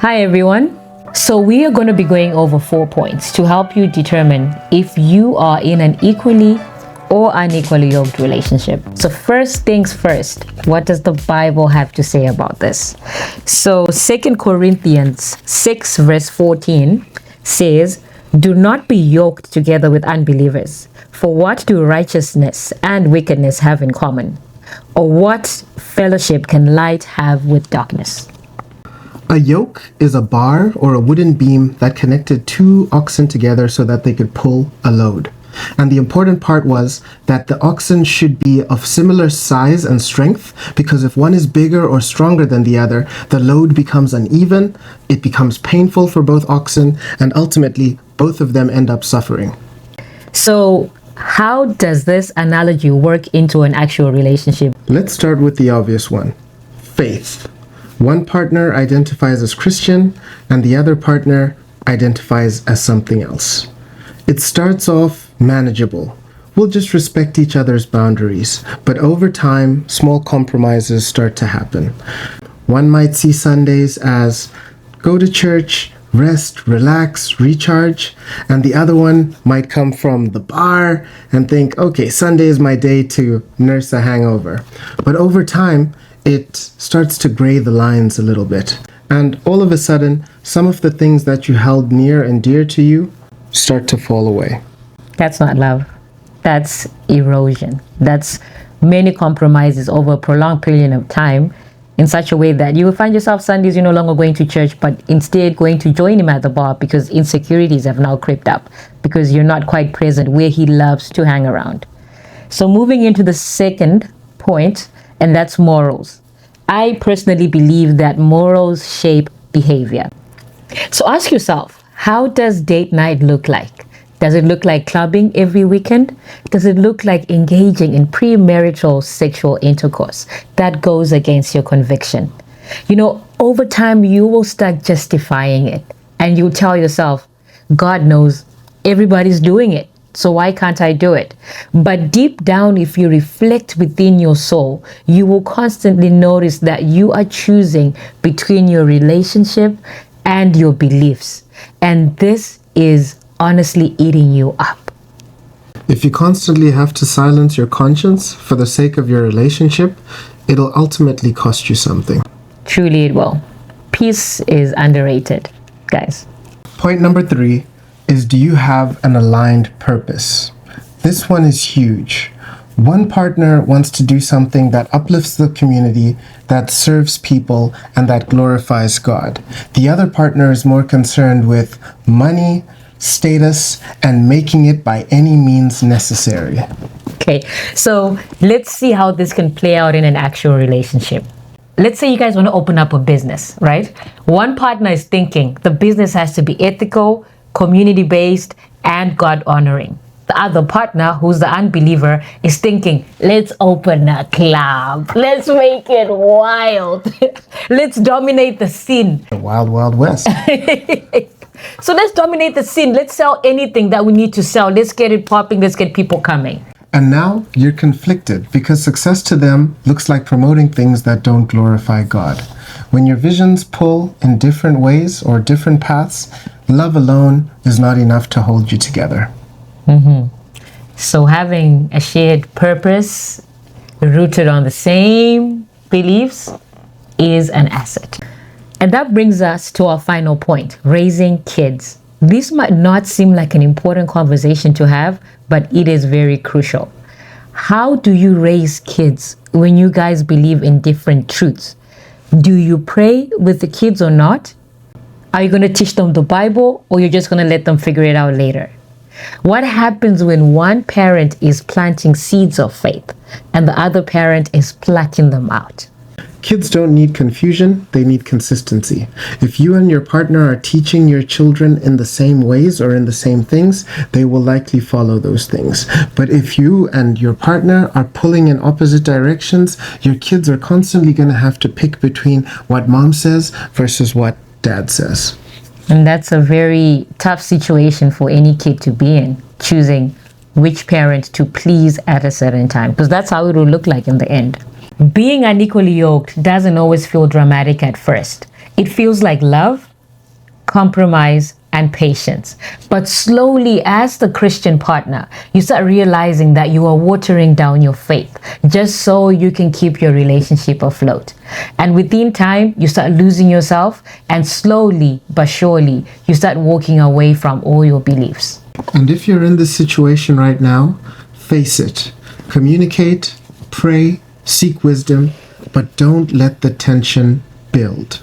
Hi everyone. So we are going to be going over 4 points to help you determine if you are in an equally or unequally yoked relationship. So first things first, what does the Bible have to say about this? So 2 Corinthians 6 verse 14 says, "Do not be yoked together with unbelievers. For what do righteousness and wickedness have in common? Or what fellowship can light have with darkness?" A yoke is a bar or a wooden beam that connected two oxen together so that they could pull a load. And the important part was that the oxen should be of similar size and strength, because if one is bigger or stronger than the other, the load becomes uneven, it becomes painful for both oxen, and ultimately both of them end up suffering. So how does this analogy work into an actual relationship? Let's start with the obvious one: faith. One partner identifies as Christian and the other partner identifies as something else. It starts off manageable. We'll just respect each other's boundaries, but over time, small compromises start to happen. One might see Sundays as go to church, rest, relax, recharge, and the other one might come from the bar and think, okay, Sunday is my day to nurse a hangover. But over time, it starts to gray the lines a little bit. And all of a sudden, some of the things that you held near and dear to you start to fall away. That's not love. That's erosion. That's many compromises over a prolonged period of time in such a way that you will find yourself Sundays you're no longer going to church, but instead going to join him at the bar because insecurities have now crept up because you're not quite present where he loves to hang around. So moving into the second point, and that's morals. I personally believe that morals shape behavior. So ask yourself, how does date night look like? Does it look like clubbing every weekend? Does it look like engaging in premarital sexual intercourse that goes against your conviction? You know, over time, you will start justifying it and you tell yourself, God knows everybody's doing it, so why can't I do it? But deep down, if you reflect within your soul, you will constantly notice that you are choosing between your relationship and your beliefs. And this is honestly eating you up. If you constantly have to silence your conscience for the sake of your relationship, it'll ultimately cost you something. Truly it will. Peace is underrated, guys. Point number 3 is, do you have an aligned purpose? This one is huge. One partner wants to do something that uplifts the community, that serves people, and that glorifies God. The other partner is more concerned with money, status, and making it by any means necessary. Okay, so let's see how this can play out in an actual relationship. Let's say you guys want to open up a business, right? One partner is thinking the business has to be ethical, community-based, and God-honoring. The other partner, who's the unbeliever, is thinking, let's open a club. Let's make it wild. Let's dominate the scene. The wild, wild west. So let's dominate the scene. Let's sell anything that we need to sell. Let's get it popping. Let's get people coming. And now you're conflicted because success to them looks like promoting things that don't glorify God. When your visions pull in different ways or different paths, love alone is not enough to hold you together. So having a shared purpose rooted on the same beliefs is an asset. And that brings us to our final point, raising kids. This might not seem like an important conversation to have, but it is very crucial. How do you raise kids when you guys believe in different truths? Do you pray with the kids or not? Are you going to teach them the Bible, or you're just going to let them figure it out later? What happens when one parent is planting seeds of faith and the other parent is plucking them out? Kids don't need confusion, they need consistency. If you and your partner are teaching your children in the same ways or in the same things, they will likely follow those things. But if you and your partner are pulling in opposite directions, your kids are constantly going to have to pick between what mom says versus what dad says. And that's a very tough situation for any kid to be in, choosing which parent to please at a certain time, because that's how it will look like in the end. Being unequally yoked doesn't always feel dramatic at first. It feels like love, compromise, and patience. But slowly, as the Christian partner, you start realizing that you are watering down your faith just so you can keep your relationship afloat. And within time, you start losing yourself, and slowly but surely, you start walking away from all your beliefs. And if you're in this situation right now, face it. Communicate, pray, seek wisdom, but don't let the tension build.